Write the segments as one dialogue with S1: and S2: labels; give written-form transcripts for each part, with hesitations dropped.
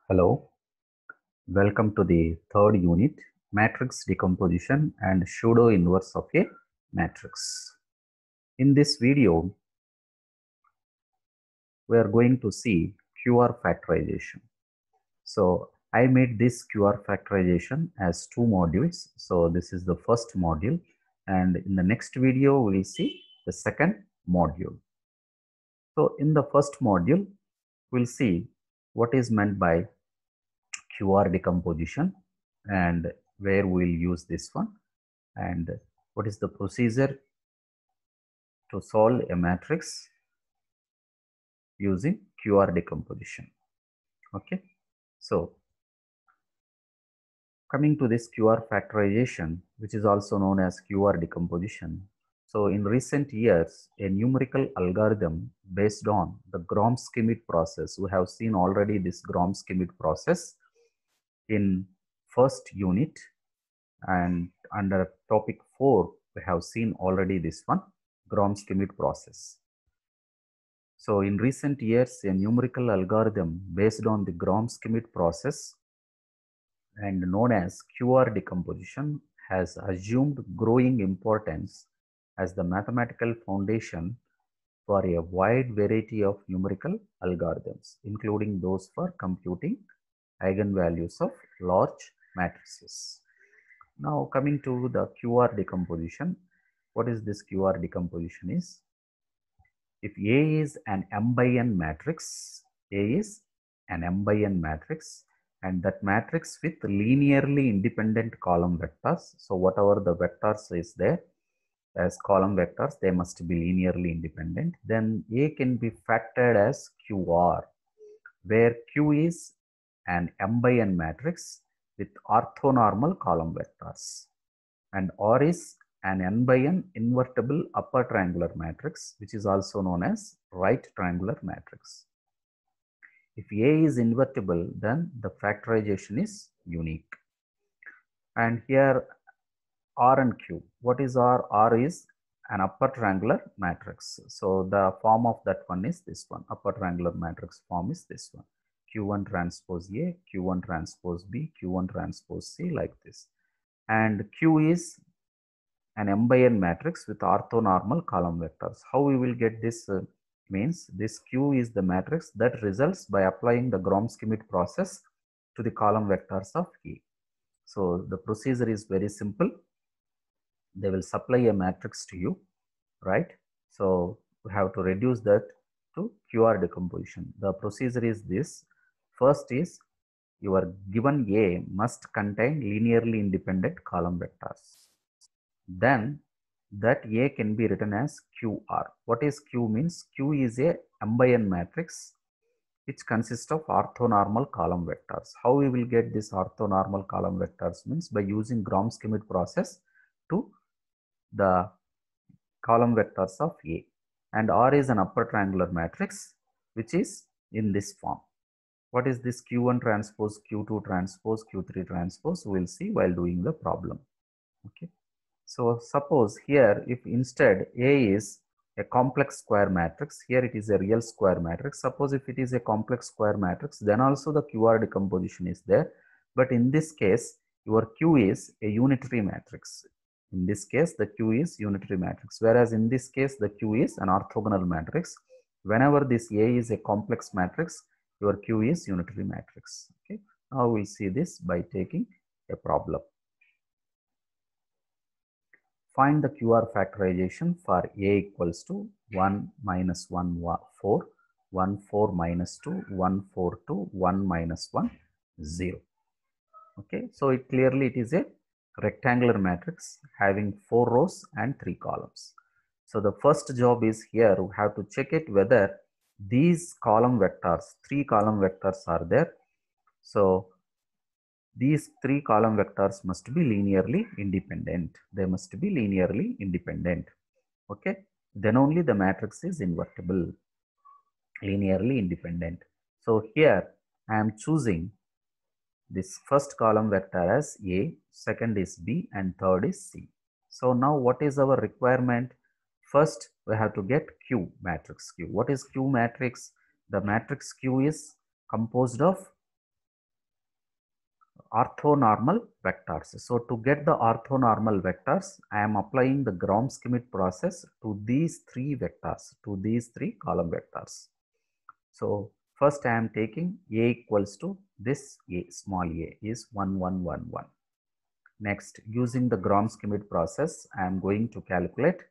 S1: Hello, welcome to the third unit, matrix decomposition and pseudo inverse of a matrix. In this video, we are going to see QR factorization. So I made this QR factorization as two modules. So this is the first module, and in the next video, we will see the second module. So in the first module, we'll see what is meant by QR decomposition and where we'll use this one, and what is the procedure to solve a matrix using QR decomposition. Okay, so coming to this QR factorization, which is also known as QR decomposition. So in recent years, a numerical algorithm based on the Gram-Schmidt process, we have seen already this Gram-Schmidt process in first unit, and under topic 4 we have seen already this one, Gram-Schmidt process. So in recent years, a numerical algorithm based on the Gram-Schmidt process and known as QR decomposition has assumed growing importance as the mathematical foundation for a wide variety of numerical algorithms, including those for computing eigenvalues of large matrices. Now coming to the QR decomposition, what is this QR decomposition is? If A is an m by n matrix, A is an m by n matrix, and that matrix with linearly independent column vectors. So whatever the vectors is there as column vectors, they must be linearly independent. Then A can be factored as QR, where Q is an m by n matrix with orthonormal column vectors, and R is an n by n invertible upper triangular matrix, which is also known as right triangular matrix. If A is invertible, then the factorization is unique. And here R and Q. What is R? R is an upper triangular matrix. So the form of that one is this one. Upper triangular matrix form is this one. Q1 transpose A, Q1 transpose B, Q1 transpose C, like this. And Q is an m by n matrix with orthonormal column vectors. How we will get this means this Q is the matrix that results by applying the Gram-Schmidt process to the column vectors of A. So the procedure is very simple. They will supply a matrix to you, right? So we have to reduce that to QR decomposition. The procedure is this. First is your given A must contain linearly independent column vectors. Then that A can be written as QR. What is Q means? Q is a m by n matrix which consists of orthonormal column vectors. How we will get this orthonormal column vectors means by using Gram-Schmidt process to the column vectors of A. And R is an upper triangular matrix which is in this form. What is this Q1 transpose, Q2 transpose, Q3 transpose? We will see while doing the problem. Okay. So suppose here if instead A is a complex square matrix, here it is a real square matrix. Suppose if it is a complex square matrix, then also the QR decomposition is there. But in this case, your Q is a unitary matrix. In this case, the Q is unitary matrix, whereas in this case, the Q is an orthogonal matrix. Whenever this A is a complex matrix, your Q is unitary matrix. Okay. Now we'll see this by taking a problem. Find the QR factorization for A equals to 1 minus 1, 4, 1, 4 minus 2, 1, 4, 2, 1 minus 1, 0. Okay, so it clearly it is a rectangular matrix having 4 rows and 3 columns. So the first job is here we have to check it whether these column vectors, 3 column vectors are there. So these 3 column vectors must be linearly independent. They must be linearly independent. Okay. Then only the matrix is invertible, linearly independent. So here I am choosing this first column vector as A, second is B, and third is C. So now what is our requirement? First we have to get Q, matrix Q. What is Q matrix? The matrix Q is composed of orthonormal vectors. So to get the orthonormal vectors, I am applying the Gram-Schmidt process to these three vectors, to these three column vectors. So first I am taking A equals to this A, small a is 1, 1, 1, 1. Next, using the Gram-Schmidt process, I am going to calculate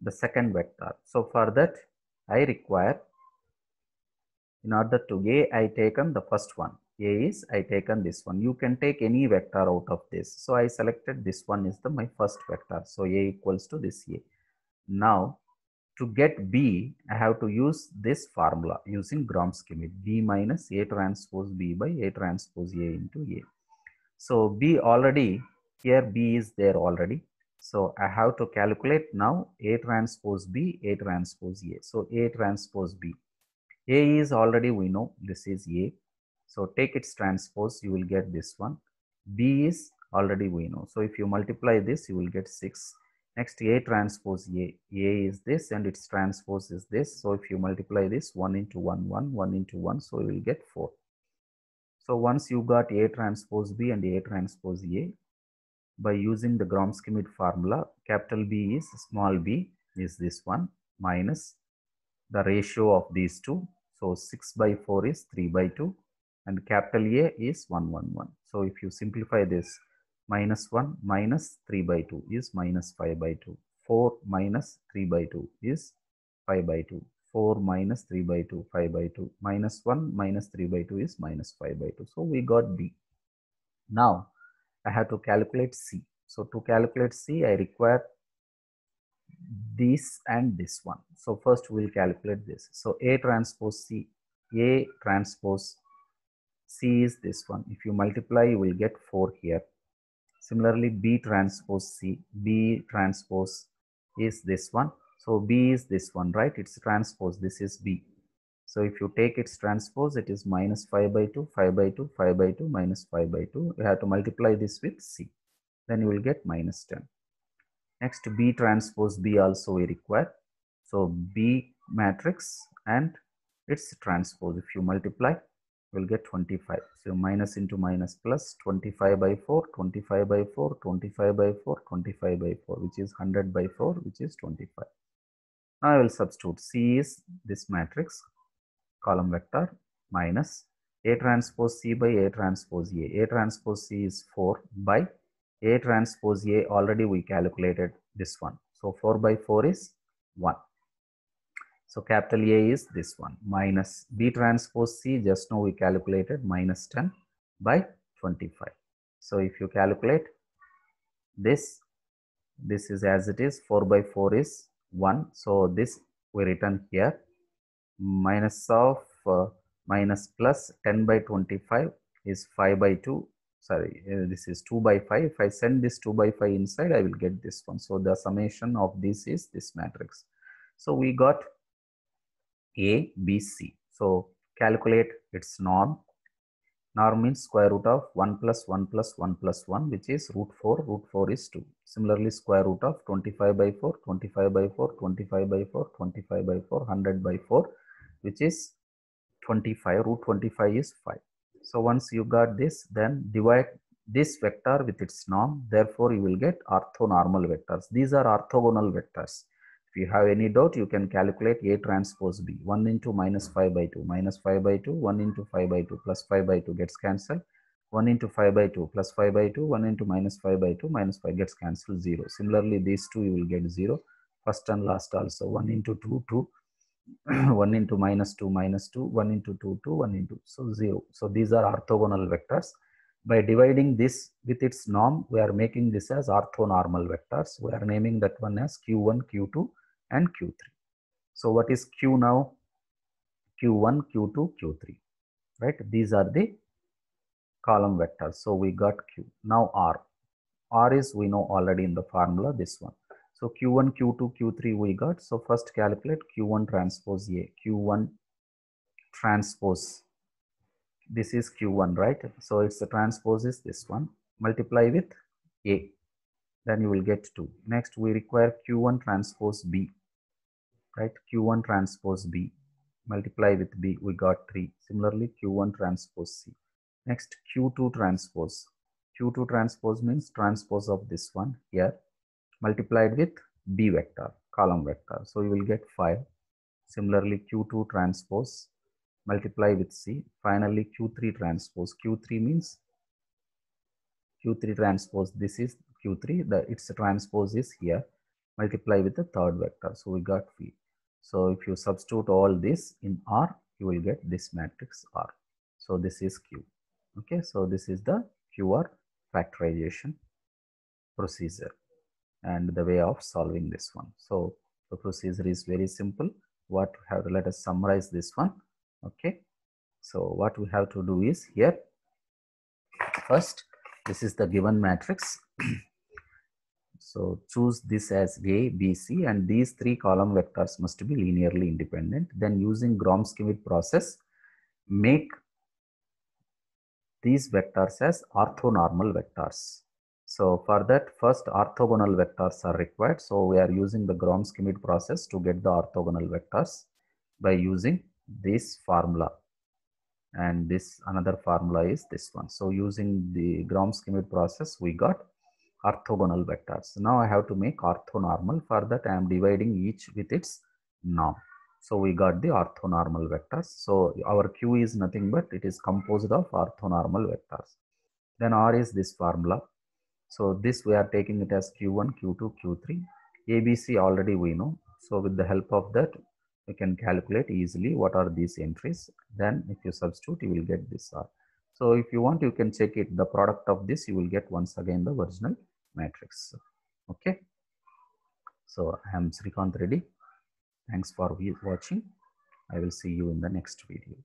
S1: the second vector. So for that, I require, in order to A, I taken the first one. A is I taken this one. You can take any vector out of this. So I selected this one is my first vector. So A equals to this A. Now to get B, I have to use this formula using Gram-Schmidt. B minus A transpose B by A transpose A into A. So B already, here B is there already. So I have to calculate now A transpose B, A transpose A. So A transpose B. A is already, we know this is A. So take its transpose, you will get this one. B is already we know. So if you multiply this, you will get 6. Next, A transpose A. A is this and its transpose is this. So if you multiply this, 1 into 1, 1, 1 into 1, so you will get 4. So once you got A transpose B and A transpose A, by using the Gram-Schmidt formula, capital B is small b is this one minus the ratio of these two. So 6 by 4 is 3 by 2 and capital A is 1, 1, 1. So if you simplify this, minus 1 minus 3 by 2 is minus 5 by 2. 4 minus 3 by 2 is 5 by 2. 4 minus 3 by 2, 5 by 2. Minus 1 minus 3 by 2 is minus 5 by 2. So we got B. Now I have to calculate C. So to calculate C, I require this and this one. So first we will calculate this. So A transpose C, A transpose C is this one. If you multiply, you will get 4 here. Similarly, B transpose C, B transpose is this one. So B is this one, right? It's transpose, this is B. So if you take its transpose, it is minus 5 by 2, 5 by 2, 5 by 2, minus 5 by 2. You have to multiply this with C. Then you will get minus 10. Next, B transpose B also we require. So B matrix and its transpose. If you multiply, you will get 25. So minus into minus plus 25 by 4, 25 by 4, 25 by 4, 25 by 4, which is 100 by 4, which is 25. Now I will substitute. C is this matrix, column vector, minus A transpose C by A transpose A. A transpose C is 4 by A transpose A, already we calculated this one. So 4 by 4 is 1. So capital A is this one, minus B transpose C, just now we calculated, minus 10 by 25. So if you calculate this, this is as it is, 4 by 4 is 1. So this we written here, minus of minus plus 10 by 25 is 5 by 2. Sorry, this is 2 by 5. If I send this 2 by 5 inside, I will get this one. So the summation of this is this matrix. So we got A, B, C. So calculate its norm. Norm means square root of 1 plus 1 plus 1 plus 1, which is root 4. Root 4 is 2. Similarly, square root of 25 by 4, 25 by 4, 25 by 4, 25 by 4, 100 by 4, which is 25. Root 25 is 5. So once you got this, then divide this vector with its norm. Therefore, you will get orthonormal vectors. These are orthogonal vectors. If you have any doubt, you can calculate A transpose B. 1 into minus 5 by 2, minus 5 by 2, 1 into 5 by 2, plus 5 by 2 gets cancelled. 1 into 5 by 2, plus 5 by 2, 1 into minus 5 by 2, minus 5 gets cancelled, 0. Similarly, these two you will get 0. First and last also, 1 into 2, 2. 1 into minus 2, minus 2, 1 into 2, 2, 1 into, so 0. So these are orthogonal vectors. By dividing this with its norm, we are making this as orthonormal vectors. We are naming that one as Q1, Q2 and Q3. So what is Q now? Q1, Q2, Q3, right? These are the column vectors. So we got Q. Now R. R is, we know already in the formula, this one. So Q1, Q2, Q3 we got. So first calculate Q1 transpose A. Q1 transpose. This is Q1, right? So it's the transpose is this one. Multiply with A. Then you will get 2. Next we require Q1 transpose B. Right? Q1 transpose B. Multiply with B. We got 3. Similarly, Q1 transpose C. Next, Q2 transpose. Q2 transpose means transpose of this one here multiplied with B vector, column vector. So you will get 5. Similarly, Q2 transpose multiply with C. Finally, Q3 transpose. Q3 means Q3 transpose. This is Q3. Its transpose is here. Multiply with the third vector. So we got V. So if you substitute all this in R, you will get this matrix R. So this is Q. Okay. So this is the QR factorization procedure and the way of solving this one. So the procedure is very simple. What we have to, let us summarize this one. Okay. So what we have to do is here, first, this is the given matrix. So choose this as A, B, C, and these 3 column vectors must be linearly independent. Then using Gram-Schmidt process, make these vectors as orthonormal vectors. So for that, first orthogonal vectors are required. So we are using the Gram-Schmidt process to get the orthogonal vectors by using this formula. And this another formula is this one. So using the Gram-Schmidt process, we got orthogonal vectors. Now I have to make orthonormal. For that, I am dividing each with its norm. So we got the orthonormal vectors. So our Q is nothing but it is composed of orthonormal vectors. Then R is this formula. So this we are taking it as Q1, Q2, Q3. ABC already we know. So with the help of that, you can calculate easily what are these entries. Then if you substitute, you will get this R. So if you want, you can check it. The product of this, you will get once again the original matrix. Okay. So I am Srikanth Reddy. Thanks for watching. I will see you in the next video.